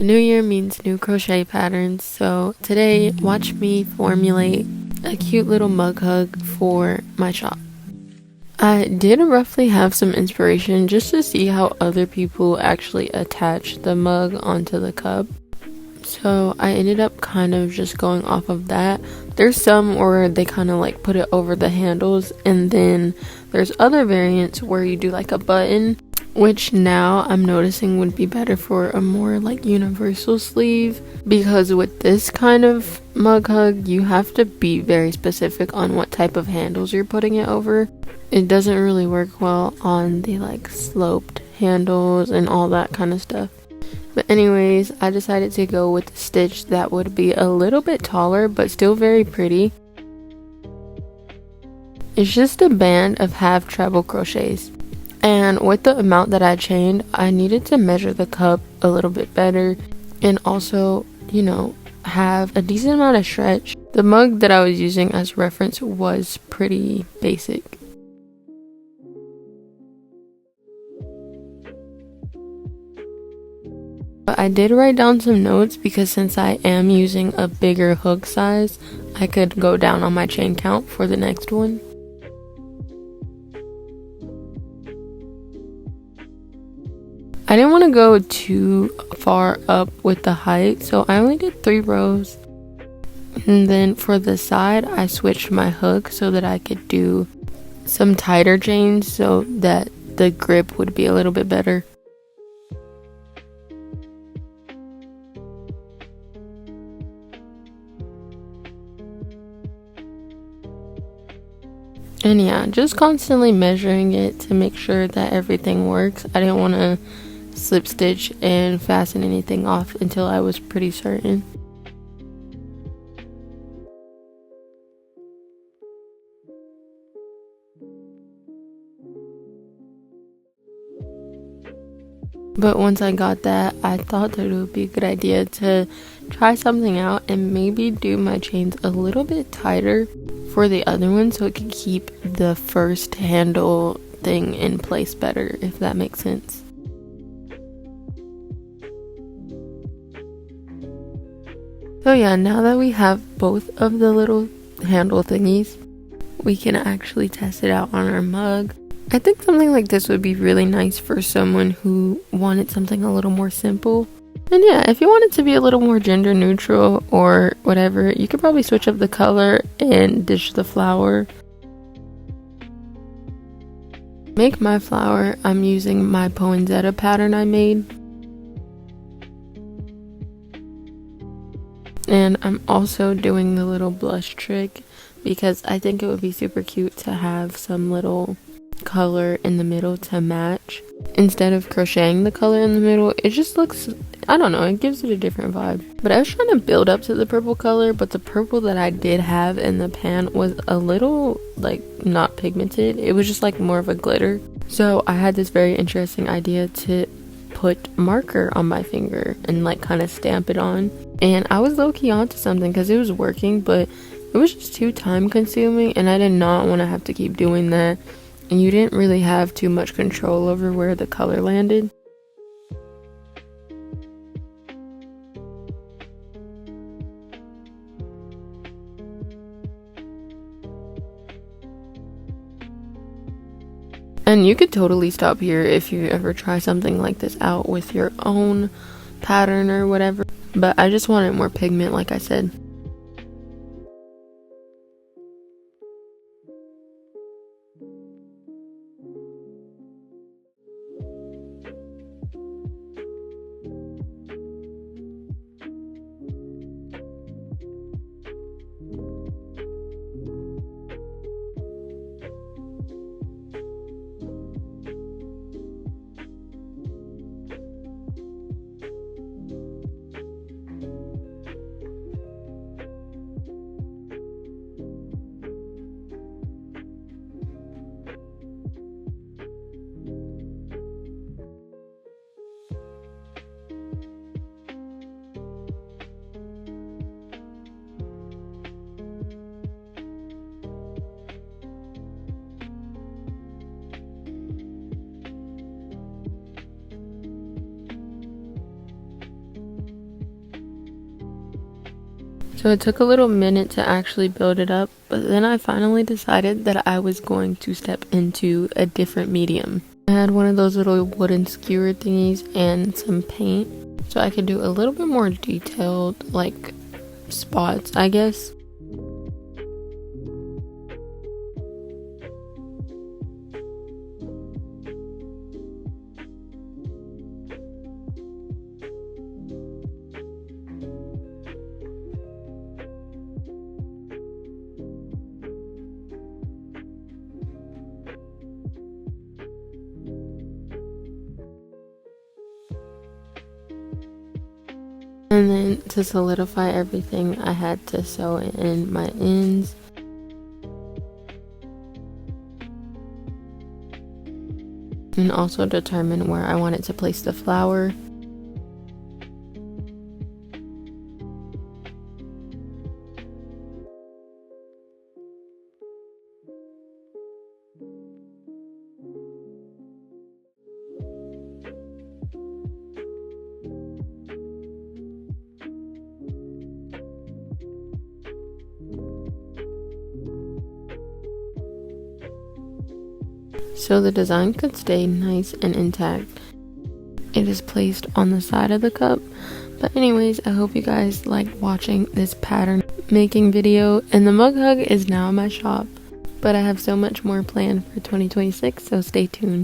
New year means new crochet patterns, so today watch me formulate a cute little mug hug for my shop. I did roughly have some inspiration just to see how other people actually attach the mug onto the cup. So I ended up kind of just going off of that. There's some where they kind of like put it over the handles, and then there's other variants where you do like a button, which now I'm noticing would be better for a more like universal sleeve, because with this kind of mug hug you have to be very specific on what type of handles you're putting it over. It doesn't really work well on the like sloped handles and all that kind of stuff. But anyways, I decided to go with a stitch that would be a little bit taller but still very pretty. It's just a band of half treble crochets. And with the amount that I chained, I needed to measure the cup a little bit better and also, have a decent amount of stretch. The mug that I was using as reference was pretty basic. But I did write down some notes because since I am using a bigger hook size, I could go down on my chain count for the next one. I didn't want to go too far up with the height, so I only did 3 rows. And then for the side, I switched my hook so that I could do some tighter chains so that the grip would be a little bit better. And yeah, just constantly measuring it to make sure that everything works. I didn't want to slip stitch and fasten anything off until I was pretty certain. But once I got that, I thought that it would be a good idea to try something out and maybe do my chains a little bit tighter for the other one so it could keep the first handle thing in place better, if that makes sense. So yeah, now that we have both of the little handle thingies, we can actually test it out on our mug. I think something like this would be really nice for someone who wanted something a little more simple. And yeah, if you want it to be a little more gender neutral or whatever, you could probably switch up the color and ditch the flower. Make my flower, I'm using my poinsettia pattern I made. And I'm also doing the little blush trick because I think it would be super cute to have some little color in the middle to match. Instead of crocheting the color in the middle, it just looks, I don't know, it gives it a different vibe. But I was trying to build up to the purple color, but the purple that I did have in the pan was a little like not pigmented. It was just like more of a glitter. So I had this very interesting idea to put marker on my finger and like kind of stamp it on. And I was low-key onto something because it was working, but it was just too time consuming and I did not want to have to keep doing that. And you didn't really have too much control over where the color landed. And you could totally stop here if you ever try something like this out with your own pattern or whatever. But I just wanted more pigment, like I said. So it took a little minute to actually build it up, but then I finally decided that I was going to step into a different medium. I had one of those little wooden skewer thingies and some paint, so I could do a little bit more detailed, like, spots, I guess. And then to solidify everything, I had to sew in my ends. And also determine where I wanted to place the flower. So the design could stay nice and intact. It is placed on the side of the cup. But anyways, I hope you guys liked watching this pattern making video. And the mug hug is now in my shop. But I have so much more planned for 2026, so stay tuned.